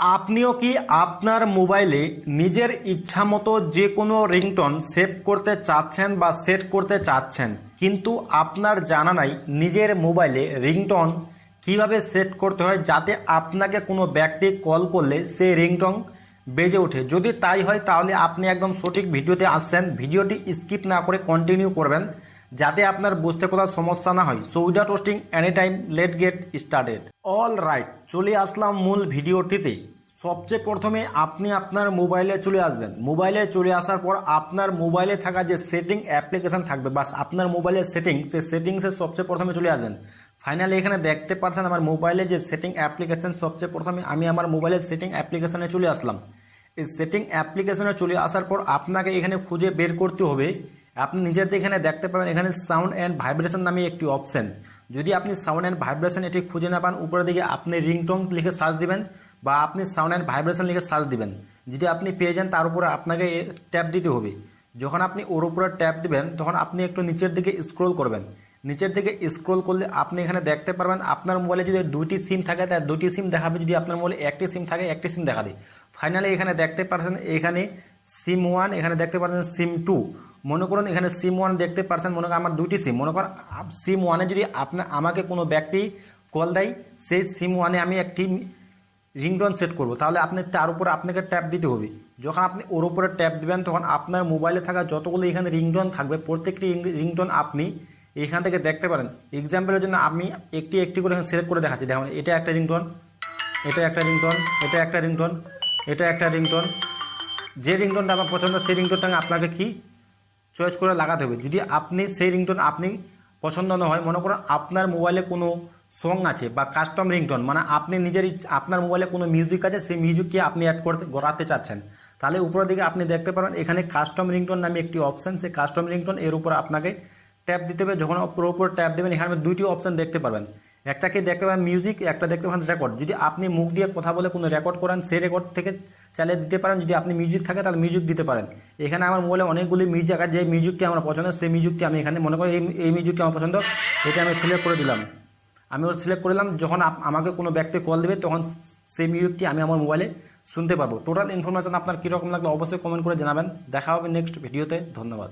আপনিও কি আপনার মোবাইলে নিজের ইচ্ছামতো যে কোনো রিংটোন সেভ করতে চাচ্ছেন বা সেট করতে চাচ্ছেন, কিন্তু আপনার জানা নাই নিজের মোবাইলে রিংটোন কিভাবে সেট করতে হয় যাতে আপনাকে কোনো ব্যক্তি কল করলে সেই রিংটোন বেজে ওঠে? যদি তাই হয় তাহলে আপনি একদম সঠিক ভিডিওতে আসছেন। ভিডিওটি স্কিপ না করে কন্টিনিউ করবেন যাতে আপনার বুঝতে কোথাও সমস্যা না হয়। So without wasting any time late get started. All right, চলে আসলাম মূল ভিডিওটিতে। সবচেয়ে প্রথমে আপনি আপনার মোবাইলে চলে আসবেন। মোবাইলে চলে আসার পর আপনার মোবাইলে থাকা যে সেটিং অ্যাপ্লিকেশন থাকবে, বাস আপনার মোবাইলের সেটিংস, সেই সেটিংসে সবচেয়ে প্রথমে চলে আসবেন। ফাইনালি এখানে দেখতে পাচ্ছেন আমার মোবাইলে যে সেটিং অ্যাপ্লিকেশন, সবচেয়ে প্রথমে আমি আমার মোবাইলের সেটিং অ্যাপ্লিকেশনে চলে আসলাম। এই সেটিং অ্যাপ্লিকেশনে চলে আসার পর আপনাকে এখানে খুঁজে বের করতে হবে। আপনি নিজের এখানে দেখতে পাবেন এখানে সাউন্ড অ্যান্ড ভাইব্রেশন নামে একটি অপশন। যদি আপনি সাউন্ড অ্যান্ড ভাইব্রেশন এটি খুঁজে না পান, উপরের দিকে আপনি রিংটোন লিখে সার্চ দিবেন বা আপনি সাউন্ড অ্যান্ড ভাইব্রেশন লিখে সার্চ দিবেন। যদি আপনি পেয়ে যান তার উপরে আপনাকে ট্যাপ দিতে হবে। যখন আপনি ওর উপরে ট্যাপ দিবেন তখন আপনি একটু নিচের দিকে স্ক্রল করবেন। নিচের দিকে স্ক্রল করলে আপনি এখানে দেখতে পারবেন আপনার মোবাইলে যদি দুইটি সিম থাকে তার দুইটি সিম দেখাবে, যদি আপনার মোবাইলে একটি সিম থাকে একটি সিম দেখাবে। ফাইনালি এখানে দেখতে পাচ্ছেন এখানে সিম ওয়ান, এখানে দেখতে পাচ্ছেন সিম টু। মনে করুন এখানে সিম ওয়ান দেখতে পাচ্ছেন, মনে করেন আমার দুইটি সিম, মনে করেন সিম ওয়ানে যদি আমাকে কোনো ব্যক্তি কল দেয়, সেই সিম ওয়ানে আমি একটি রিংটোন সেট করব, তাহলে আপনি তার উপরে আপনাকে ট্যাপ দিতে হবে। যখন আপনি ওর উপরে ট্যাপ দিবেন তখন আপনার মোবাইলে থাকা যতগুলো এখানে রিংটোন থাকবে প্রত্যেকটি রিংটোন আপনি এখান থেকে দেখতে পারেন। এক্সাম্পলের জন্য আমি একটি একটি করে সিলেক্ট করে দেখাচ্ছি। দেখুন এটা একটা রিংটোন, এটা একটা রিংটোন, এটা একটা রিংটোন, এটা একটা রিংটোন। যে রিংটোনটা আমার পছন্দ সেই রিংটোনটা আপনাকে কি চয়েস করে লাগাতে হবে। যদি আপনি সেই রিংটোন আপনি পছন্দ না হয়, মনে করুন আপনার মোবাইলে কোনো সং আছে বা কাস্টম রিংটোন, মানে আপনি নিজের আপনার মোবাইলে কোনো মিউজিক আছে, সেই মিউজিককে আপনি অ্যাড করতে গড়াতে চাচ্ছেন, তাহলে উপরের দিকে আপনি দেখতে পারেন এখানে কাস্টম রিংটোন নামে একটি অপশান। সেই কাস্টম রিংটোন এর উপর আপনাকে ট্যাপ দিতে হবে। যখন উপর ট্যাপ দেবেন এখানে দুইটি অপশান দেখতে পাবেন, একটাকে দেখতে পাবেন মিউজিক, একটা দেখতে পাবেন রেকর্ড। যদি আপনি মুখ দিয়ে কথা বলে কোনো রেকর্ড করেন সেই রেকর্ড থেকে চালিয়ে দিতে পারেন। যদি আপনি মিউজিক থাকে তাহলে মিউজিক দিতে পারেন। এখানে আমার মোবাইলে অনেকগুলি মিউজিক আছে, যে মিউজিকটি আমার পছন্দ সেই মিউজিকটি আমি এখানে মনে করি এই মিউজিকটি আমার পছন্দ, এটা আমি সিলেক্ট করে দিলাম। আমি ওর সিলেক্ট করলাম, যখন আমাকে কোনো ব্যক্তি কল দেবে তখন সেই মিউজিকটি আমি আমার মোবাইলে শুনতে পারবো। টোটাল ইনফরমেশন আপনার কীরকম লাগলো অবশ্যই কমেন্ট করে জানাবেন। দেখা হবে নেক্সট ভিডিওতে। ধন্যবাদ।